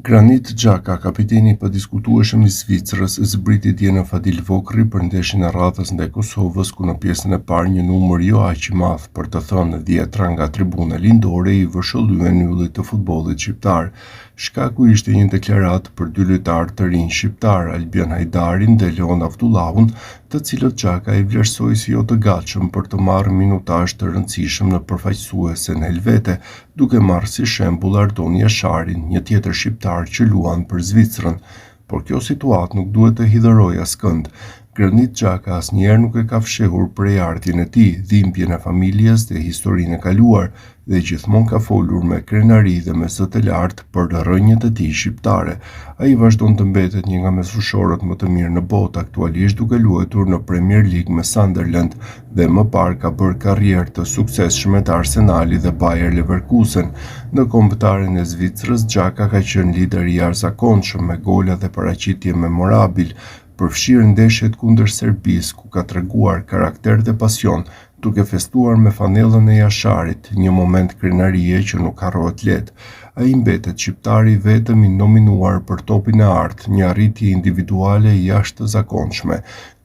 Granit Xhaka, kapiteni i padiskutueshëm i Zvicrës, zbriti dje në Fadil Vokri për ndeshjen e radhës ndaj Kosovës, ku në pjesën e parë një numër jo aq i madh, për të thënë 10 nga tribuna lindore, i vëshëllyen yllit të futbollit shqiptar. Shkaku ishte një deklaratë për dy lojtarë të rinj shqiptar, Albian Hajdarin dhe Leon Avdullahun, të cilët Xhaka i vlerësoi si jo të gatshëm për të marrë minutazh të rëndësishëm në përfaqësuesen helvete, duke marrë si shembull Ardon Jasharin, një tjetër shqiptar që luan për Zvicrën, por kjo situatë nuk duhet të hidhërojë askënd. Granit Xhaka asnjëherë nuk e ka fshehur përjardhjen e tij, dhimbjen e familjes dhe historinë e kaluar, dhe gjithmonë ka folur me krenari dhe me zë të lartë për rrënjët e tij shqiptare. Ai vazhdon të mbetet një nga mesfushorët më të mirë në botë, aktualisht duke luajtur në Premier League me Sunderland dhe më parë ka bërë karrierë të suksesshme te Arsenali dhe Bayer Leverkusen. Në kombëtaren e Zvicrës, Xhaka ka qenë lider i jashtëzakonshëm me gola dhe paraqitje memorabil, përfshirë ndeshjet kundër Serbisë, ku ka treguar karakter dhe pasion, duke festuar me fanellën e Jasharit, një moment krenarie që nuk harrohet lehtë. Ai mbetet shqiptari vetëm i nominuar për topin e artë, një arritje individuale jashtëzakonshme.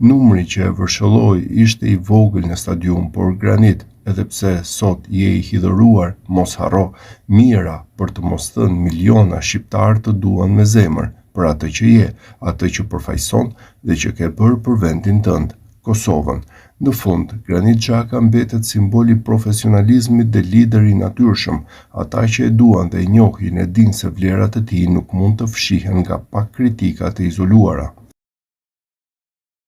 Numri që e vërshëlloi ishte i vogël në stadium, por Granit, edhe pse sot je i hidhëruar, mos harro, mira për të mos thënë miliona shqiptar të duan me zemër, për atë që je, atë që përfaqëson dhe që ke bërë për vendin tënd, Kosovën. Në fund, Granit Xhaka mbetet simbol i profesionalizmit dhe lider i natyrshëm. Ata që e duan dhe e njohin e dinë se vlerat e tij nuk mund të fshihen nga pak kritikat e izoluara.